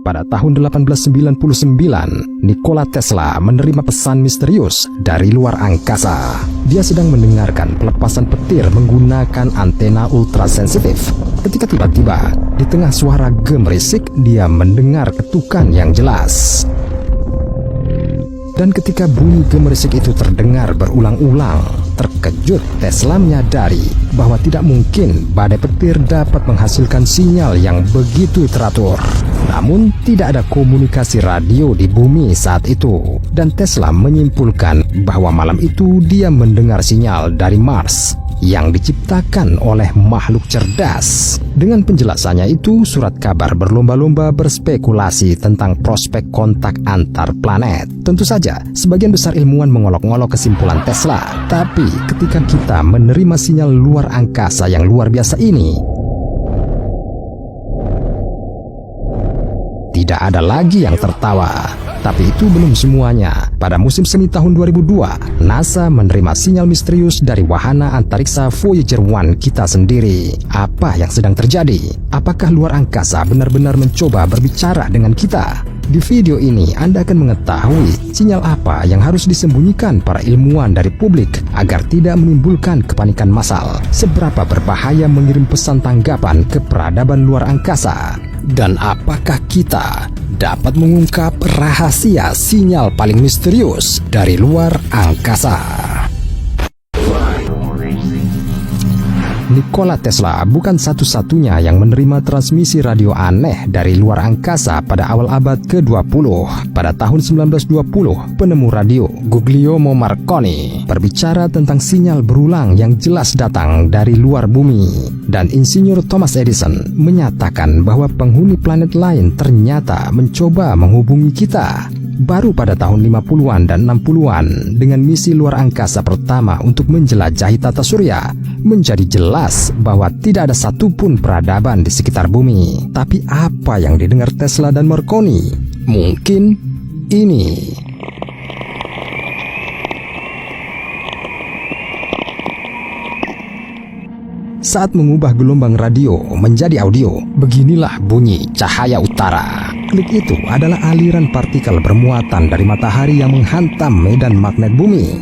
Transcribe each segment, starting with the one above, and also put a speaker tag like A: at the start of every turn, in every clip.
A: Pada tahun 1899, Nikola Tesla menerima pesan misterius dari luar angkasa. Dia sedang mendengarkan pelepasan petir menggunakan antena ultrasensitif. Ketika tiba-tiba, di tengah suara gemerisik, dia mendengar ketukan yang jelas. Dan ketika bunyi gemerisik itu terdengar berulang-ulang, terkejut Tesla menyadari bahwa tidak mungkin badai petir dapat menghasilkan sinyal yang begitu teratur. Namun tidak ada komunikasi radio di bumi saat itu, dan Tesla menyimpulkan bahwa malam itu dia mendengar sinyal dari Mars yang diciptakan oleh makhluk cerdas. Dengan penjelasannya itu, surat kabar berlomba-lomba berspekulasi tentang prospek kontak antar planet. Tentu saja, sebagian besar ilmuwan mengolok-ngolok kesimpulan Tesla. Tapi ketika kita menerima sinyal luar angkasa yang luar biasa ini, tidak ada lagi yang tertawa. Tapi itu belum semuanya. Pada musim semi tahun 2002, NASA menerima sinyal misterius dari wahana antariksa Voyager 1 kita sendiri. Apa yang sedang terjadi? Apakah luar angkasa benar-benar mencoba berbicara dengan kita? Di video ini Anda akan mengetahui sinyal apa yang harus disembunyikan para ilmuwan dari publik agar tidak menimbulkan kepanikan massal. Seberapa berbahaya mengirim pesan tanggapan ke peradaban luar angkasa? Dan apakah kita dapat mengungkap rahasia sinyal paling misterius dari luar angkasa? Nikola Tesla bukan satu-satunya yang menerima transmisi radio aneh dari luar angkasa pada awal abad ke-20. Pada tahun 1920, penemu radio Guglielmo Marconi berbicara tentang sinyal berulang yang jelas datang dari luar bumi. Dan insinyur Thomas Edison menyatakan bahwa penghuni planet lain ternyata mencoba menghubungi kita. Baru pada tahun 50-an dan 60-an, dengan misi luar angkasa pertama untuk menjelajahi tata surya, menjadi jelas bahwa tidak ada satupun peradaban di sekitar bumi. Tapi apa yang didengar Tesla dan Marconi? Mungkin ini. Saat mengubah gelombang radio menjadi audio, beginilah bunyi cahaya utara. Klik itu adalah aliran partikel bermuatan dari matahari yang menghantam medan magnet bumi.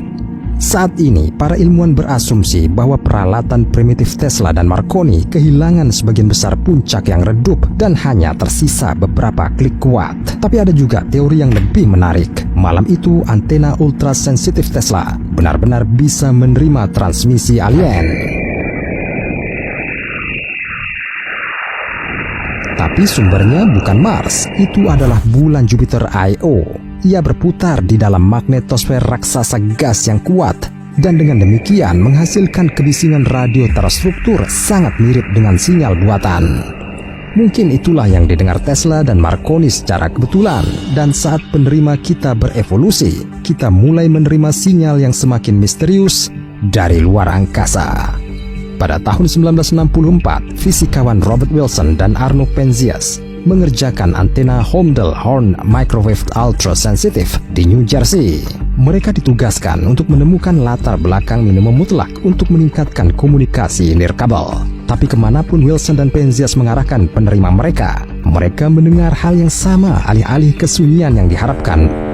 A: Saat ini, para ilmuwan berasumsi bahwa peralatan primitif Tesla dan Marconi kehilangan sebagian besar puncak yang redup dan hanya tersisa beberapa klik kuat. Tapi ada juga teori yang lebih menarik. Malam itu, antena ultrasensitif Tesla benar-benar bisa menerima transmisi alien. Tapi sumbernya bukan Mars, itu adalah bulan Jupiter Io. Ia berputar di dalam magnetosfer raksasa gas yang kuat, dan dengan demikian menghasilkan kebisingan radio terstruktur sangat mirip dengan sinyal buatan. Mungkin itulah yang didengar Tesla dan Marconi secara kebetulan, dan saat penerima kita berevolusi, kita mulai menerima sinyal yang semakin misterius dari luar angkasa. Pada tahun 1964, fisikawan Robert Wilson dan Arno Penzias mengerjakan antena Holmdel-Horn Microwave Ultra Sensitive di New Jersey. Mereka ditugaskan untuk menemukan latar belakang minimum mutlak untuk meningkatkan komunikasi nirkabel. Tapi kemanapun Wilson dan Penzias mengarahkan penerima mereka, mereka mendengar hal yang sama alih-alih kesunyian yang diharapkan.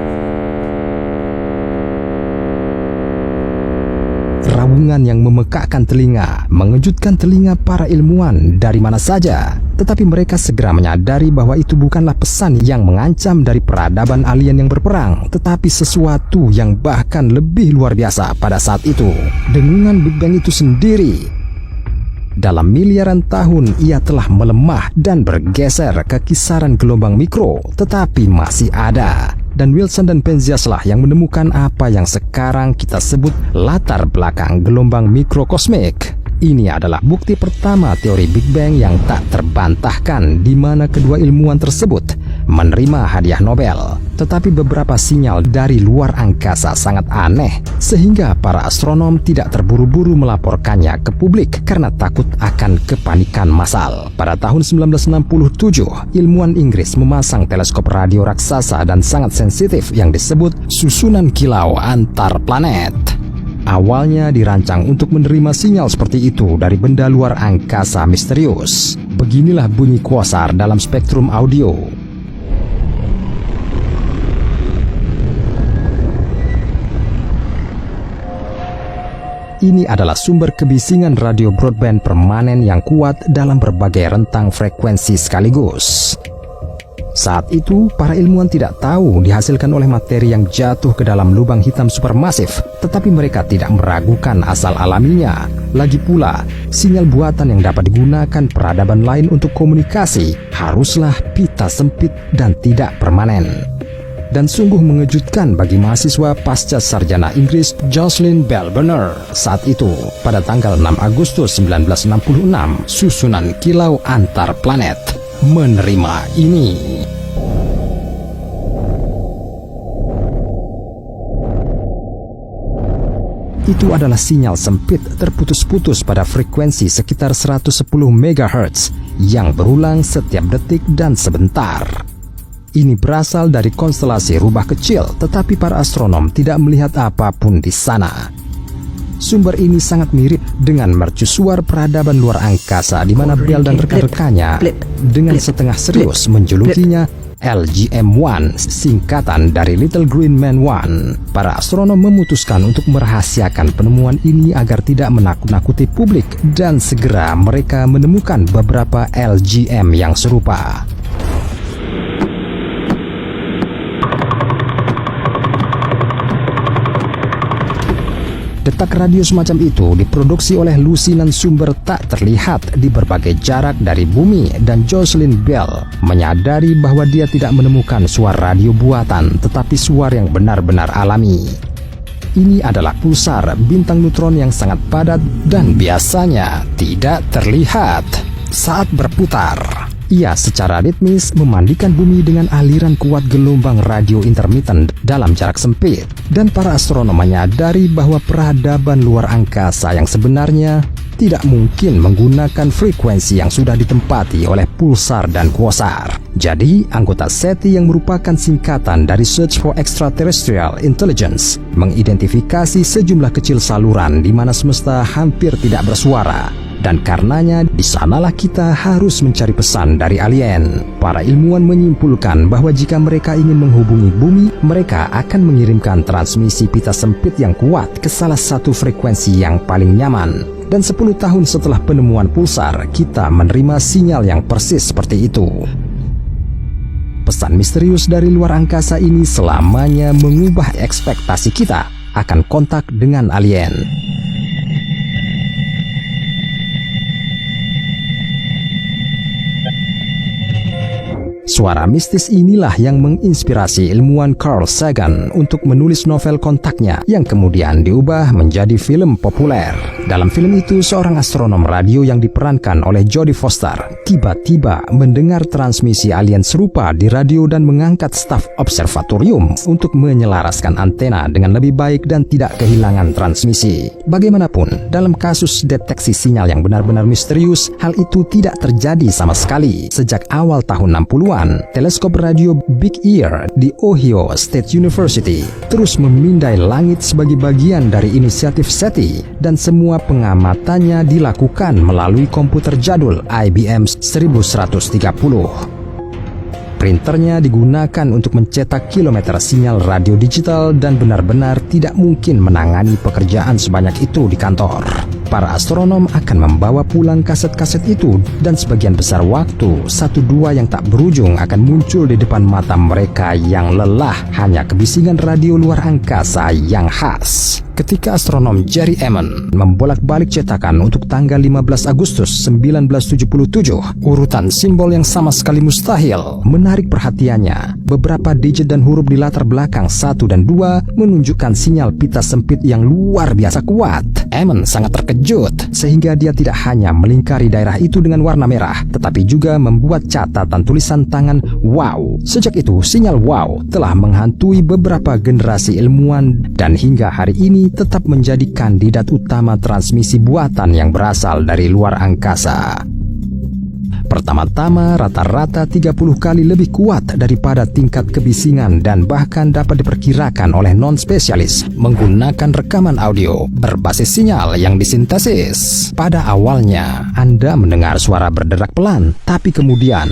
A: Rawungan yang memekakkan telinga, mengejutkan telinga para ilmuwan dari mana saja. Tetapi mereka segera menyadari bahwa itu bukanlah pesan yang mengancam dari peradaban alien yang berperang, tetapi sesuatu yang bahkan lebih luar biasa pada saat itu. Dengungan Big Bang itu sendiri. Dalam miliaran tahun ia telah melemah dan bergeser ke kisaran gelombang mikro, tetapi masih ada. Dan Wilson dan Penzias lah yang menemukan apa yang sekarang kita sebut latar belakang gelombang mikrokosmik. Ini adalah bukti pertama teori Big Bang yang tak terbantahkan, di mana kedua ilmuwan tersebut menerima hadiah Nobel. Tetapi beberapa sinyal dari luar angkasa sangat aneh, sehingga para astronom tidak terburu-buru melaporkannya ke publik karena takut akan kepanikan massal. Pada tahun 1967, ilmuwan Inggris memasang teleskop radio raksasa dan sangat sensitif yang disebut susunan kilau antar planet. Awalnya dirancang untuk menerima sinyal seperti itu dari benda luar angkasa misterius. Beginilah bunyi quasar dalam spektrum audio. Ini adalah sumber kebisingan radio broadband permanen yang kuat dalam berbagai rentang frekuensi sekaligus. Saat itu, para ilmuwan tidak tahu dihasilkan oleh materi yang jatuh ke dalam lubang hitam supermasif, tetapi mereka tidak meragukan asal alaminya. Lagi pula, sinyal buatan yang dapat digunakan peradaban lain untuk komunikasi haruslah pita sempit dan tidak permanen. Dan sungguh mengejutkan bagi mahasiswa pasca sarjana Inggris Jocelyn Bell Bonner saat itu pada tanggal 6 Agustus 1966 susunan kilau antar planet menerima ini. Itu adalah sinyal sempit terputus-putus pada frekuensi sekitar 110 MHz yang berulang setiap detik dan sebentar. Ini berasal dari konstelasi rubah kecil, tetapi para astronom tidak melihat apapun di sana. Sumber ini sangat mirip dengan mercusuar peradaban luar angkasa di mana Bell dan rekan-rekannya dengan setengah serius menjulukinya LGM-1, singkatan dari Little Green Man 1. Para astronom memutuskan untuk merahasiakan penemuan ini agar tidak menakut-nakuti publik dan segera mereka menemukan beberapa LGM yang serupa. Detak radio semacam itu diproduksi oleh lusinan sumber tak terlihat di berbagai jarak dari bumi, dan Jocelyn Bell menyadari bahwa dia tidak menemukan suara radio buatan tetapi suara yang benar-benar alami. Ini adalah pulsar bintang neutron yang sangat padat dan biasanya tidak terlihat. Saat berputar, ia secara ritmis memandikan bumi dengan aliran kuat gelombang radio intermittent dalam jarak sempit, dan para astronom menyadari bahwa peradaban luar angkasa yang sebenarnya tidak mungkin menggunakan frekuensi yang sudah ditempati oleh pulsar dan quasar. Jadi, anggota SETI yang merupakan singkatan dari Search for Extraterrestrial Intelligence mengidentifikasi sejumlah kecil saluran di mana semesta hampir tidak bersuara. Dan karenanya di sanalah kita harus mencari pesan dari alien. Para ilmuwan menyimpulkan bahwa jika mereka ingin menghubungi bumi, mereka akan mengirimkan transmisi pita sempit yang kuat ke salah satu frekuensi yang paling nyaman. Dan 10 tahun setelah penemuan pulsar, kita menerima sinyal yang persis seperti itu. Pesan misterius dari luar angkasa ini selamanya mengubah ekspektasi kita akan kontak dengan alien. Suara mistis inilah yang menginspirasi ilmuwan Carl Sagan untuk menulis novel Kontaknya yang kemudian diubah menjadi film populer. Dalam film itu, seorang astronom radio yang diperankan oleh Jodie Foster tiba-tiba mendengar transmisi alien serupa di radio dan mengangkat staf observatorium untuk menyelaraskan antena dengan lebih baik dan tidak kehilangan transmisi. Bagaimanapun, dalam kasus deteksi sinyal yang benar-benar misterius, hal itu tidak terjadi sama sekali. Sejak awal tahun 60-an, teleskop radio Big Ear di Ohio State University terus memindai langit sebagai bagian dari inisiatif SETI, dan semua pengamatannya dilakukan melalui komputer jadul IBM 1130. Printernya digunakan untuk mencetak kilometer sinyal radio digital dan benar-benar tidak mungkin menangani pekerjaan sebanyak itu di kantor. Para astronom akan membawa pulang kaset-kaset itu, dan sebagian besar waktu, 1-2 yang tak berujung akan muncul di depan mata mereka yang lelah hanya kebisingan radio luar angkasa yang khas. Ketika astronom Jerry Emmon membolak-balik cetakan untuk tanggal 15 Agustus 1977, urutan simbol yang sama sekali mustahil menarik perhatiannya. Beberapa digit dan huruf di latar belakang 1 dan 2 menunjukkan sinyal pita sempit yang luar biasa kuat. Emmon sangat terkejut sehingga dia tidak hanya melingkari daerah itu dengan warna merah, tetapi juga membuat catatan tulisan tangan "Wow". Sejak itu, sinyal "Wow" telah menghantui beberapa generasi ilmuwan dan hingga hari ini tetap menjadi kandidat utama transmisi buatan yang berasal dari luar angkasa. Pertama-tama, rata-rata 30 kali lebih kuat daripada tingkat kebisingan dan bahkan dapat diperkirakan oleh non-spesialis menggunakan rekaman audio berbasis sinyal yang disintesis. Pada awalnya, Anda mendengar suara berderak pelan, tapi kemudian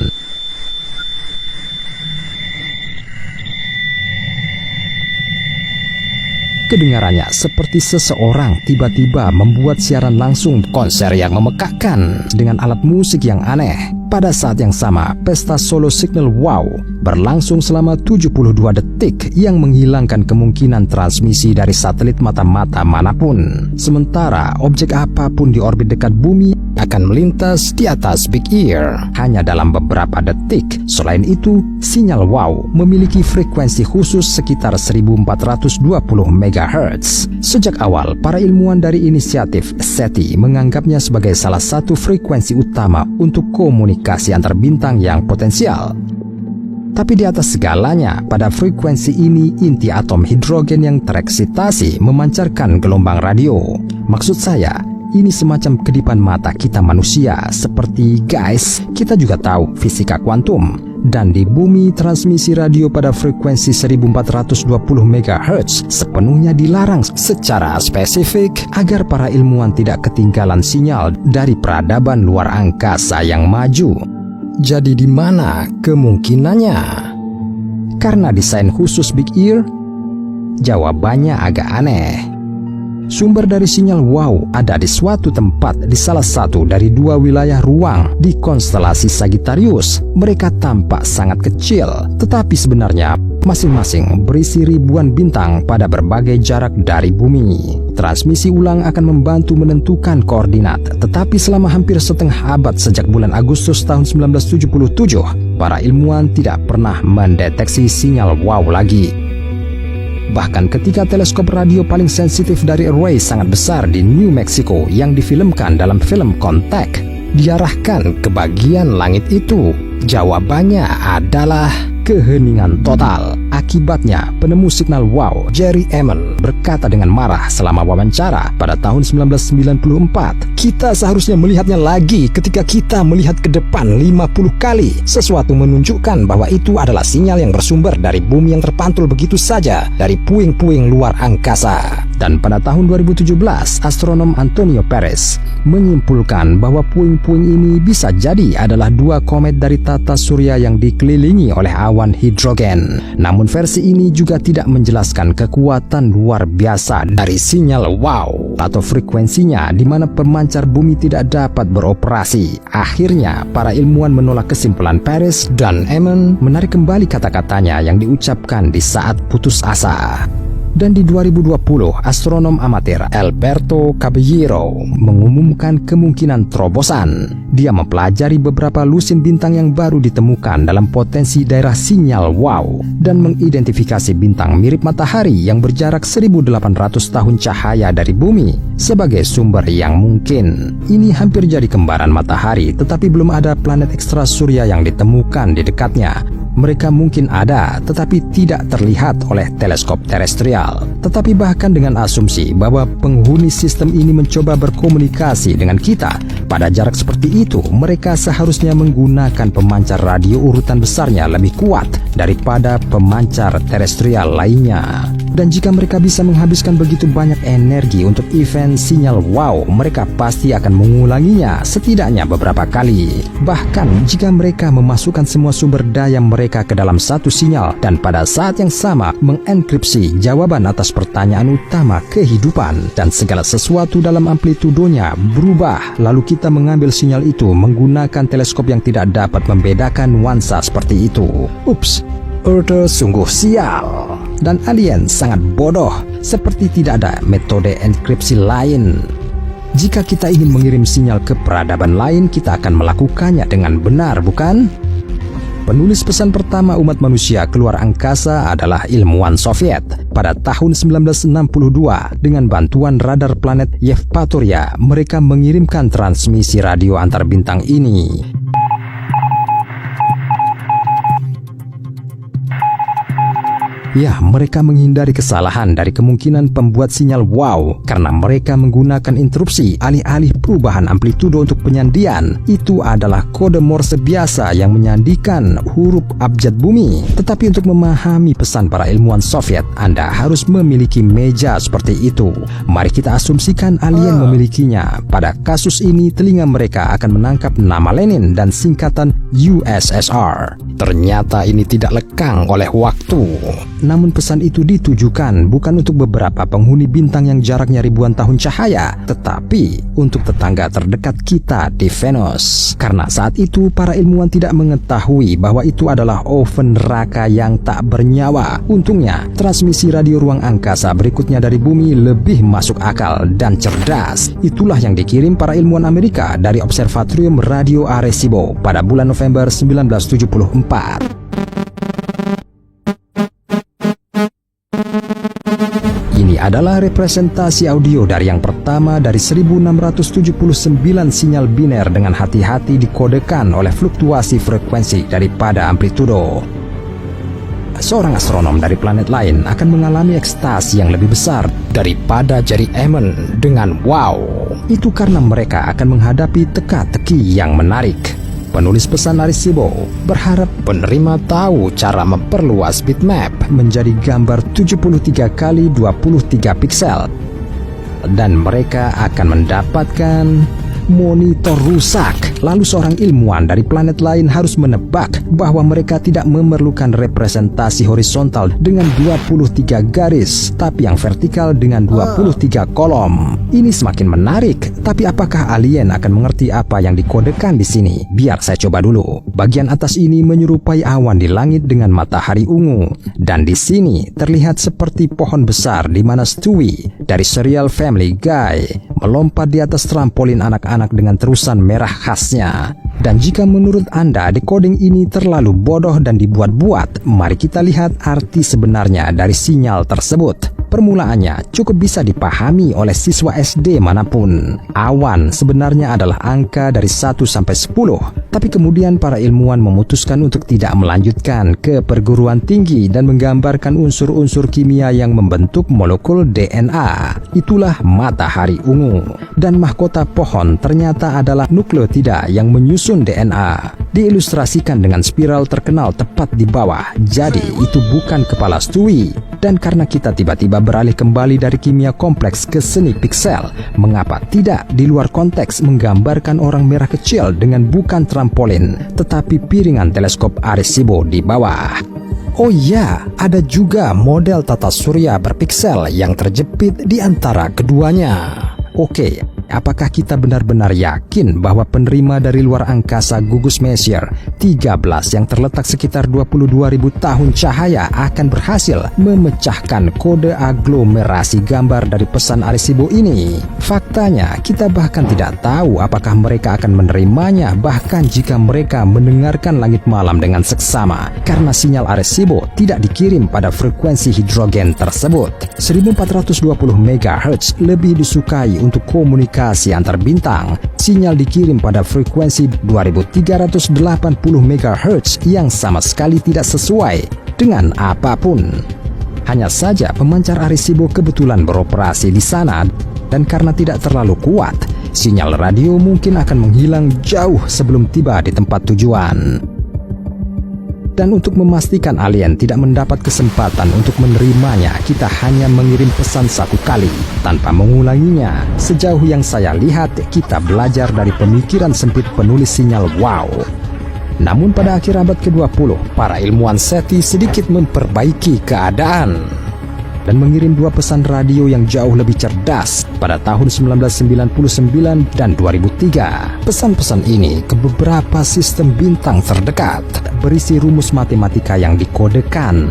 A: Kedengarannya seperti seseorang tiba-tiba membuat siaran langsung konser yang memekakkan dengan alat musik yang aneh. Pada saat yang sama, pesta solo signal wow berlangsung selama 72 detik yang menghilangkan kemungkinan transmisi dari satelit mata-mata manapun. Sementara objek apapun di orbit dekat bumi akan melintas di atas Big Ear hanya dalam beberapa detik. Selain itu, sinyal wow memiliki frekuensi khusus sekitar 1420 MHz. Sejak awal, para ilmuwan dari inisiatif SETI menganggapnya sebagai salah satu frekuensi utama untuk komunikasi antar bintang yang potensial. Tapi di atas segalanya, pada frekuensi ini inti atom hidrogen yang tereksitasi memancarkan gelombang radio. Maksud saya, ini semacam kedipan mata kita manusia. Seperti guys, kita juga tahu fisika kuantum. Dan di bumi, transmisi radio pada frekuensi 1420 MHz sepenuhnya dilarang secara spesifik agar para ilmuwan tidak ketinggalan sinyal dari peradaban luar angkasa yang maju. Jadi di mana kemungkinannya? Karena desain khusus Big Ear? Jawabannya agak aneh. Sumber dari sinyal wow ada di suatu tempat di salah satu dari dua wilayah ruang di konstelasi Sagittarius. Mereka tampak sangat kecil, tetapi sebenarnya masing-masing berisi ribuan bintang pada berbagai jarak dari bumi. Transmisi ulang akan membantu menentukan koordinat, tetapi selama hampir setengah abad sejak bulan Agustus tahun 1977, para ilmuwan tidak pernah mendeteksi sinyal wow lagi. Bahkan ketika teleskop radio paling sensitif dari array sangat besar di New Mexico yang difilmkan dalam film Contact diarahkan ke bagian langit itu, jawabannya adalah keheningan total. Akibatnya, penemu signal wow, Jerry Emmon, berkata dengan marah selama wawancara pada tahun 1994, "Kita seharusnya melihatnya lagi ketika kita melihat ke depan 50 kali. Sesuatu menunjukkan bahwa itu adalah sinyal yang bersumber dari bumi yang terpantul begitu saja dari puing-puing luar angkasa." Dan pada tahun 2017, astronom Antonio Perez menyimpulkan bahwa puing-puing ini bisa jadi adalah dua komet dari tata surya yang dikelilingi oleh awan hidrogen. Namun versi ini juga tidak menjelaskan kekuatan luar biasa dari sinyal wow atau frekuensinya di mana pemancar bumi tidak dapat beroperasi. Akhirnya, para ilmuwan menolak kesimpulan Perez dan Emmon menarik kembali kata-katanya yang diucapkan di saat putus asa. Dan di 2020, astronom amatir Alberto Caballero mengumumkan kemungkinan terobosan. Dia mempelajari beberapa lusin bintang yang baru ditemukan dalam potensi daerah sinyal wow dan mengidentifikasi bintang mirip matahari yang berjarak 1800 tahun cahaya dari bumi sebagai sumber yang mungkin. Ini hampir jadi kembaran matahari, tetapi belum ada planet ekstra surya yang ditemukan di dekatnya. Mereka mungkin ada, tetapi tidak terlihat oleh teleskop terestrial. Tetapi bahkan dengan asumsi bahwa penghuni sistem ini mencoba berkomunikasi dengan kita, pada jarak seperti itu, mereka seharusnya menggunakan pemancar radio urutan besarnya lebih kuat daripada pemancar terestrial lainnya. Dan jika mereka bisa menghabiskan begitu banyak energi untuk event sinyal wow, mereka pasti akan mengulanginya setidaknya beberapa kali. Bahkan jika mereka memasukkan semua sumber daya mereka ke dalam satu sinyal dan pada saat yang sama mengenkripsi jawaban atas pertanyaan utama kehidupan dan segala sesuatu dalam amplitudonya berubah, lalu kita mengambil sinyal itu menggunakan teleskop yang tidak dapat membedakan nuansa seperti itu. Ups, Earth sungguh sial. Dan alien sangat bodoh, seperti tidak ada metode enkripsi lain. Jika kita ingin mengirim sinyal ke peradaban lain, kita akan melakukannya dengan benar, bukan? Penulis pesan pertama umat manusia keluar angkasa adalah ilmuwan Soviet. Pada tahun 1962, dengan bantuan radar planet Yevpatoria, mereka mengirimkan transmisi radio antar bintang ini. Ya, mereka menghindari kesalahan dari kemungkinan pembuat sinyal wow karena mereka menggunakan interupsi alih-alih perubahan amplitudo untuk penyandian. Itu adalah kode Morse biasa yang menyandikan huruf abjad bumi. Tetapi untuk memahami pesan para ilmuwan Soviet, Anda harus memiliki meja seperti itu. Mari kita asumsikan alien memilikinya. Pada kasus ini, telinga mereka akan menangkap nama Lenin dan singkatan USSR. Ternyata ini tidak lekang oleh waktu. Namun pesan itu ditujukan bukan untuk beberapa penghuni bintang yang jaraknya ribuan tahun cahaya, tetapi untuk tetangga terdekat kita di Venus. Karena saat itu para ilmuwan tidak mengetahui bahwa itu adalah oven neraka yang tak bernyawa. Untungnya, transmisi radio ruang angkasa berikutnya dari bumi lebih masuk akal dan cerdas. Itulah yang dikirim para ilmuwan Amerika dari Observatorium Radio Arecibo pada bulan November 1974. Ini adalah representasi audio dari yang pertama dari 1679 sinyal biner dengan hati-hati dikodekan oleh fluktuasi frekuensi daripada amplitudo. Seorang astronom dari planet lain akan mengalami ekstasi yang lebih besar daripada Jerry Emmon dengan wow. Itu karena mereka akan menghadapi teka-teki yang menarik. Penulis pesan Arecibo berharap penerima tahu cara memperluas bitmap menjadi gambar 73 kali 23 piksel. Dan mereka akan mendapatkan monitor rusak. Lalu seorang ilmuwan dari planet lain harus menebak bahwa mereka tidak memerlukan representasi horizontal dengan 23 garis, tapi yang vertikal dengan 23 kolom. Ini semakin menarik, tapi apakah alien akan mengerti apa yang dikodekan di sini? Biar saya coba dulu. Bagian atas ini menyerupai awan di langit dengan matahari ungu, dan di sini terlihat seperti pohon besar di mana Stewie dari serial Family Guy melompat di atas trampolin anak-anak dengan terusan merah khasnya. Dan jika menurut Anda decoding ini terlalu bodoh dan dibuat-buat, mari kita lihat arti sebenarnya dari sinyal tersebut. Permulaannya cukup bisa dipahami oleh siswa SD manapun. Awan sebenarnya adalah angka dari 1 sampai 10, tapi kemudian para ilmuwan memutuskan untuk tidak melanjutkan ke perguruan tinggi dan menggambarkan unsur-unsur kimia yang membentuk molekul DNA. Itulah matahari ungu. Dan mahkota pohon ternyata adalah nukleotida yang menyusun DNA. Diilustrasikan dengan spiral terkenal tepat di bawah. Jadi itu bukan kepala Stewie. Dan karena kita tiba-tiba beralih kembali dari kimia kompleks ke seni piksel, mengapa tidak di luar konteks menggambarkan orang merah kecil dengan bukan trampolin, tetapi piringan teleskop Arecibo di bawah? Oh iya, ada juga model tata surya berpiksel yang terjepit di antara keduanya. Oke, apakah kita benar-benar yakin bahwa penerima dari luar angkasa gugus Messier 13 yang terletak sekitar 22.000 tahun cahaya akan berhasil memecahkan kode aglomerasi gambar dari pesan Arecibo ini? Faktanya, kita bahkan tidak tahu apakah mereka akan menerimanya bahkan jika mereka mendengarkan langit malam dengan seksama, karena sinyal Arecibo tidak dikirim pada frekuensi hidrogen tersebut. 1420 MHz lebih disukai untuk komunikasi antar bintang. Sinyal dikirim pada frekuensi 2380 MHz yang sama sekali tidak sesuai dengan apapun. Hanya saja pemancar Arecibo kebetulan beroperasi di sana, dan karena tidak terlalu kuat, sinyal radio mungkin akan menghilang jauh sebelum tiba di tempat tujuan. Dan untuk memastikan alien tidak mendapat kesempatan untuk menerimanya, kita hanya mengirim pesan satu kali tanpa mengulanginya. Sejauh yang saya lihat, kita belajar dari pemikiran sempit penulis sinyal wow. Namun pada akhir abad ke-20, para ilmuwan SETI sedikit memperbaiki keadaan dan mengirim dua pesan radio yang jauh lebih cerdas pada tahun 1999 dan 2003. Pesan-pesan ini ke beberapa sistem bintang terdekat berisi rumus matematika yang dikodekan,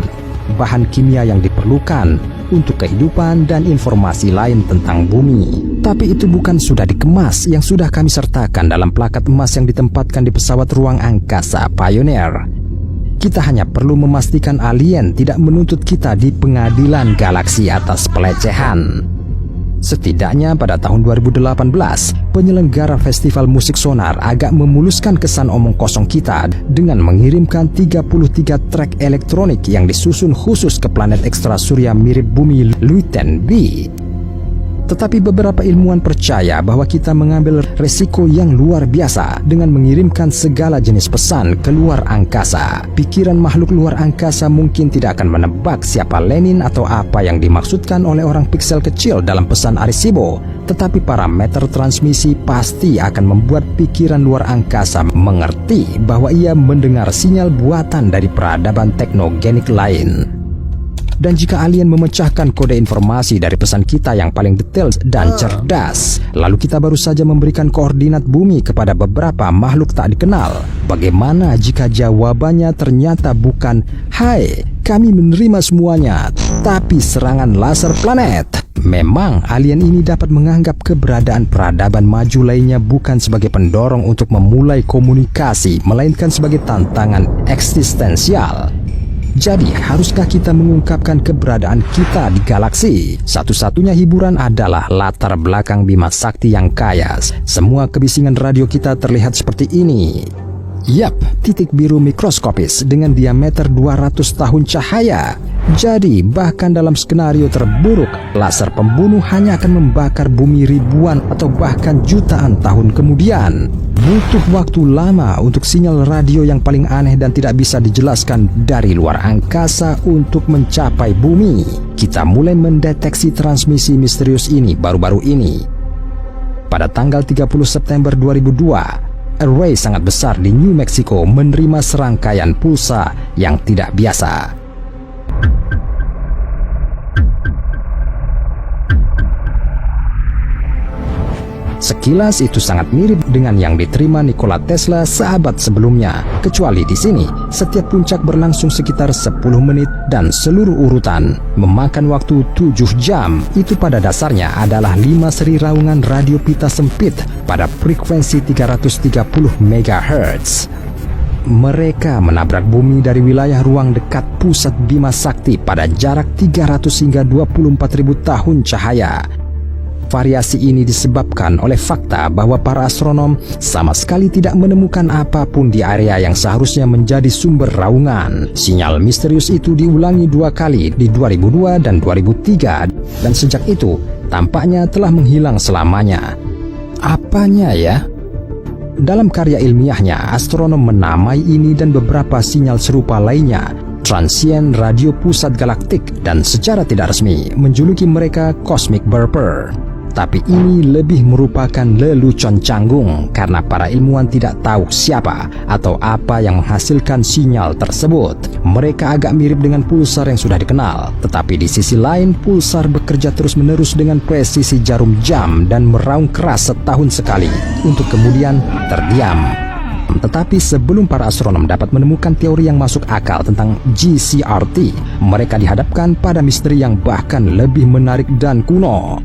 A: bahan kimia yang diperlukan untuk kehidupan dan informasi lain tentang bumi. Tapi itu bukan sudah dikemas yang sudah kami sertakan dalam plakat emas yang ditempatkan di pesawat ruang angkasa Pioneer. Kita hanya perlu memastikan alien tidak menuntut kita di pengadilan galaksi atas pelecehan. Setidaknya pada tahun 2018, penyelenggara festival musik sonar agak memuluskan kesan omong kosong kita dengan mengirimkan 33 track elektronik yang disusun khusus ke planet ekstrasurya mirip bumi Luiten B. Tetapi beberapa ilmuwan percaya bahwa kita mengambil resiko yang luar biasa dengan mengirimkan segala jenis pesan ke luar angkasa. Pikiran makhluk luar angkasa mungkin tidak akan menebak siapa Lenin atau apa yang dimaksudkan oleh orang piksel kecil dalam pesan Arecibo. tetapi parameter transmisi pasti akan membuat pikiran luar angkasa mengerti bahwa ia mendengar sinyal buatan dari peradaban teknogenik lain. Dan jika alien memecahkan kode informasi dari pesan kita yang paling detail dan cerdas, lalu kita baru saja memberikan koordinat bumi kepada beberapa makhluk tak dikenal, bagaimana jika jawabannya ternyata bukan "Hai, kami menerima semuanya," tapi serangan laser planet? Memang alien ini dapat menganggap keberadaan peradaban maju lainnya bukan sebagai pendorong untuk memulai komunikasi, melainkan sebagai tantangan eksistensial. Jadi, haruskah kita mengungkapkan keberadaan kita di galaksi? Satu-satunya hiburan adalah latar belakang Bima Sakti yang kaya. Semua kebisingan radio kita terlihat seperti ini. Yap, titik biru mikroskopis dengan diameter 200 tahun cahaya. Jadi, bahkan dalam skenario terburuk, laser pembunuh hanya akan membakar bumi ribuan atau bahkan jutaan tahun kemudian. Butuh waktu lama untuk sinyal radio yang paling aneh dan tidak bisa dijelaskan dari luar angkasa untuk mencapai bumi. Kita mulai mendeteksi transmisi misterius ini baru-baru ini. Pada tanggal 30 September 2002, array sangat besar di New Mexico menerima serangkaian pulsa yang tidak biasa. Sekilas itu sangat mirip dengan yang diterima Nikola Tesla sahabat sebelumnya, kecuali di sini setiap puncak berlangsung sekitar 10 menit dan seluruh urutan memakan waktu 7 jam. Itu pada dasarnya adalah 5 seri raungan radio pita sempit pada frekuensi 330 MHz. Mereka menabrak bumi dari wilayah ruang dekat pusat Bima Sakti pada jarak 300 hingga 24.000 tahun cahaya. Variasi ini disebabkan oleh fakta bahwa para astronom sama sekali tidak menemukan apapun di area yang seharusnya menjadi sumber raungan. Sinyal misterius itu diulangi 2 kali di 2002 dan 2003, dan sejak itu tampaknya telah menghilang selamanya. Apanya ya? Dalam karya ilmiahnya, astronom menamai ini dan beberapa sinyal serupa lainnya transient radio pusat galaktik, dan secara tidak resmi menjuluki mereka cosmic burper. Tapi ini lebih merupakan lelucon canggung karena para ilmuwan tidak tahu siapa atau apa yang menghasilkan sinyal tersebut. Mereka agak mirip dengan pulsar yang sudah dikenal, tetapi di sisi lain pulsar bekerja terus-menerus dengan presisi jarum jam dan meraung keras setahun sekali untuk kemudian terdiam. Tetapi sebelum para astronom dapat menemukan teori yang masuk akal tentang GCRT, mereka dihadapkan pada misteri yang bahkan lebih menarik dan kuno.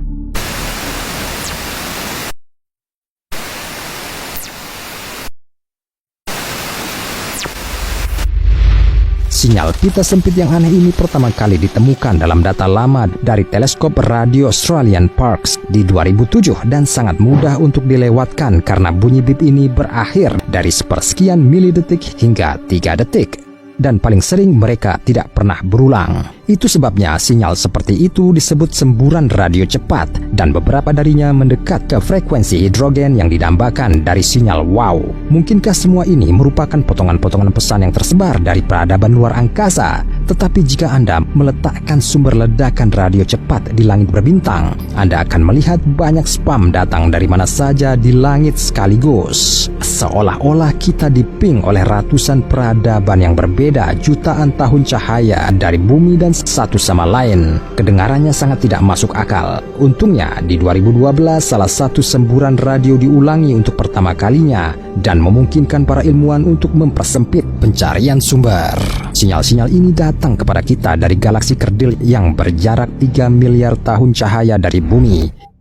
A: Sinyal pita sempit yang aneh ini pertama kali ditemukan dalam data lama dari teleskop radio Australian Parkes di 2007 dan sangat mudah untuk dilewatkan karena bunyi bip ini berakhir dari sepersekian milidetik hingga 3 detik. Dan paling sering mereka tidak pernah berulang. Itu sebabnya sinyal seperti itu disebut semburan radio cepat, dan beberapa darinya mendekat ke frekuensi hidrogen yang didambakan dari sinyal wow. Mungkinkah semua ini merupakan potongan-potongan pesan yang tersebar dari peradaban luar angkasa? Tetapi jika Anda meletakkan sumber ledakan radio cepat di langit berbintang, Anda akan melihat banyak spam datang dari mana saja di langit sekaligus. Seolah-olah kita diping oleh ratusan peradaban yang berbeda jutaan tahun cahaya dari bumi dan satu sama lain. Kedengarannya sangat tidak masuk akal. Untungnya di 2012 salah satu semburan radio diulangi untuk pertama kalinya dan memungkinkan para ilmuwan untuk mempersempit pencarian sumber. Sinyal-sinyal ini datang kepada kita dari galaksi kerdil yang berjarak 3 miliar tahun cahaya dari bumi.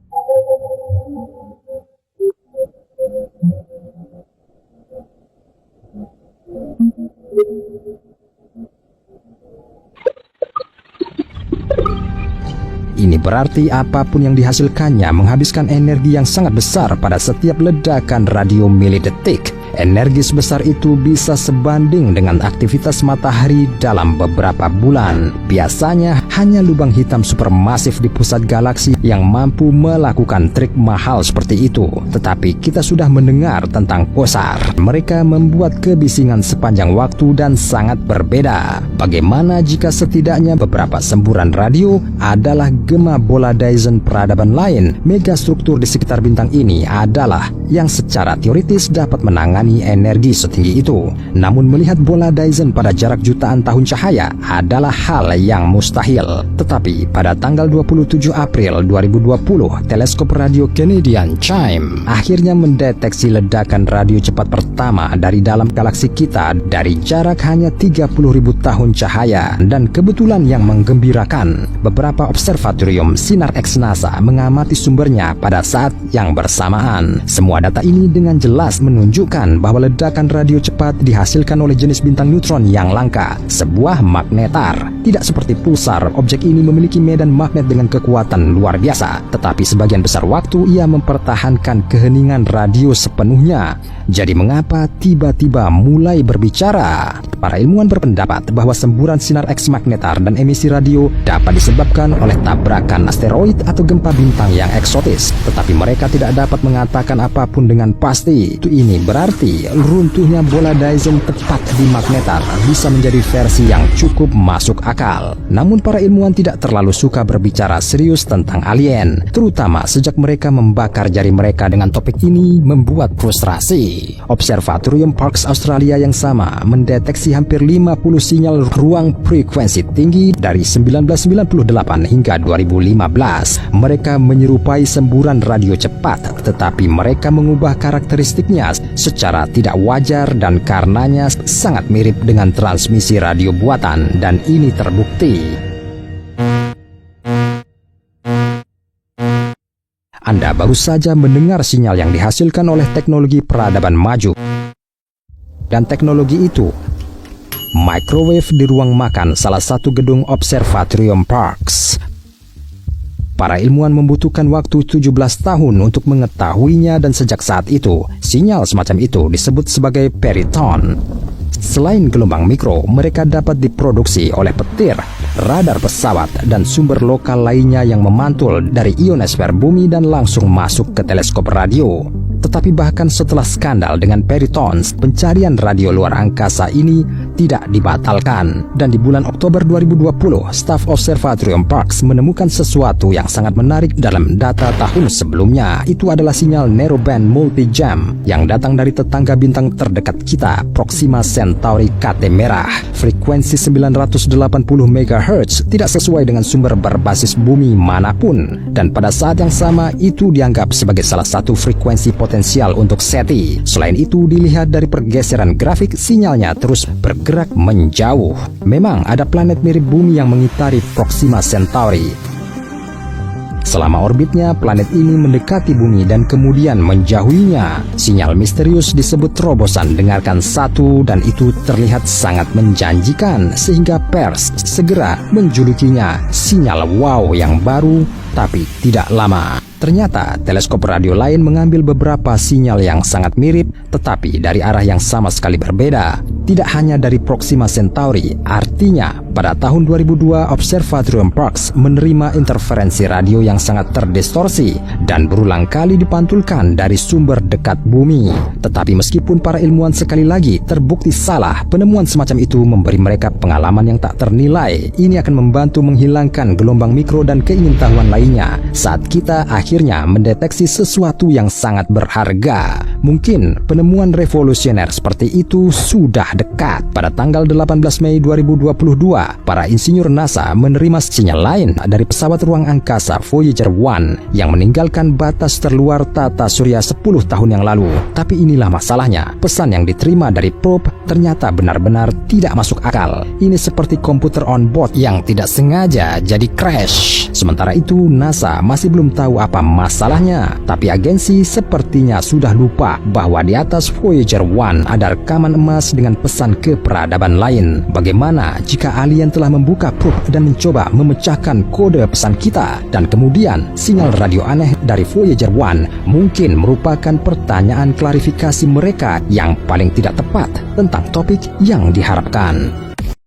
A: Ini berarti apapun yang dihasilkannya menghabiskan energi yang sangat besar pada setiap ledakan radio milidetik. Energi sebesar itu bisa sebanding dengan aktivitas matahari dalam beberapa bulan. Biasanya hanya lubang hitam supermasif di pusat galaksi yang mampu melakukan trik mahal seperti itu. Tetapi kita sudah mendengar tentang quasar. Mereka membuat kebisingan sepanjang waktu dan sangat berbeda. Bagaimana jika setidaknya beberapa semburan radio adalah gema bola Dyson peradaban lain? Megastruktur di sekitar bintang ini adalah yang secara teoritis dapat menangani energi setinggi itu. Namun melihat bola Dyson pada jarak jutaan tahun cahaya adalah hal yang mustahil. Tetapi pada tanggal 27 April 2020, teleskop radio Canadian CHIME akhirnya mendeteksi ledakan radio cepat pertama dari dalam galaksi kita dari jarak hanya 30.000 tahun cahaya. Dan kebetulan yang menggembirakan, beberapa observatorium sinar X NASA mengamati sumbernya pada saat yang bersamaan. Semua data ini dengan jelas menunjukkan bahwa ledakan radio cepat dihasilkan oleh jenis bintang neutron yang langka, sebuah magnetar. Tidak seperti pulsar, objek ini memiliki medan magnet dengan kekuatan luar biasa, tetapi sebagian besar waktu ia mempertahankan keheningan radio sepenuhnya. Jadi mengapa tiba-tiba mulai berbicara? Para ilmuwan berpendapat bahwa semburan sinar X magnetar dan emisi radio dapat disebabkan oleh tabrakan asteroid atau gempa bintang yang eksotis, tetapi mereka tidak dapat mengatakan apapun dengan pasti. Ini berarti runtuhnya bola Dyson tepat di magnetar bisa menjadi versi yang cukup masuk akal. Namun para ilmuwan tidak terlalu suka berbicara serius tentang alien, terutama sejak mereka membakar jari mereka dengan topik ini membuat frustrasi. Observatorium Parkes Australia yang sama mendeteksi hampir 50 sinyal ruang frekuensi tinggi dari 1998 hingga 2015. Mereka menyerupai semburan radio cepat, tetapi mereka mengubah karakteristiknya secara tidak wajar dan karenanya sangat mirip dengan transmisi radio buatan, dan ini terbukti. Anda baru saja mendengar sinyal yang dihasilkan oleh teknologi peradaban maju. Dan teknologi itu microwave di ruang makan salah satu gedung Observatorium Parkes. Para ilmuwan membutuhkan waktu 17 tahun untuk mengetahuinya, dan sejak saat itu, sinyal semacam itu disebut sebagai periton. Selain gelombang mikro, mereka dapat diproduksi oleh petir, radar pesawat, dan sumber lokal lainnya yang memantul dari ionosfer bumi dan langsung masuk ke teleskop radio. Tetapi bahkan setelah skandal dengan peritons, pencarian radio luar angkasa ini tidak dibatalkan. Dan di bulan Oktober 2020, staf Observatorium Parkes menemukan sesuatu yang sangat menarik dalam data tahun sebelumnya. Itu adalah sinyal narrowband multi-jam yang datang dari tetangga bintang terdekat kita, Proxima Centauri KT merah. Frekuensi 980 MHz tidak sesuai dengan sumber berbasis bumi manapun. Dan pada saat yang sama, itu dianggap sebagai salah satu frekuensi potensial untuk SETI. Selain itu, dilihat dari pergeseran grafik, sinyalnya terus bergerak menjauh. Memang ada planet mirip bumi yang mengitari Proxima Centauri. Selama orbitnya, planet ini mendekati bumi dan kemudian menjauhinya. Sinyal misterius disebut terobosan dengarkan satu, dan itu terlihat sangat menjanjikan sehingga pers segera menjulukinya sinyal wow yang baru. Tapi tidak lama, ternyata teleskop radio lain mengambil beberapa sinyal yang sangat mirip, tetapi dari arah yang sama sekali berbeda. Tidak hanya dari Proxima Centauri, artinya pada tahun 2002 Observatorium Parkes menerima interferensi radio yang sangat terdistorsi dan berulang kali dipantulkan dari sumber dekat bumi. Tetapi meskipun para ilmuwan sekali lagi terbukti salah, penemuan semacam itu memberi mereka pengalaman yang tak ternilai. Ini akan membantu menghilangkan gelombang mikro dan keingintahuan lainnya saat kita akhirnya mendeteksi sesuatu yang sangat berharga. Mungkin penemuan revolusioner seperti itu sudah dekat. Pada tanggal 18 Mei 2022, para insinyur NASA menerima sinyal lain dari pesawat ruang angkasa Voyager 1 yang meninggalkan batas terluar tata surya 10 tahun yang lalu. Tapi inilah masalahnya, pesan yang diterima dari probe ternyata benar-benar tidak masuk akal. Ini seperti komputer on board yang tidak sengaja jadi crash. Sementara itu, NASA masih belum tahu apa masalahnya, tapi agensi sepertinya sudah lupa bahwa di atas Voyager 1 ada rekaman emas dengan pesan ke peradaban lain. Bagaimana jika alien alien telah membuka probe dan mencoba memecahkan kode pesan kita, dan kemudian sinyal radio aneh dari Voyager 1 mungkin merupakan pertanyaan klarifikasi mereka yang paling tidak tepat tentang topik yang diharapkan.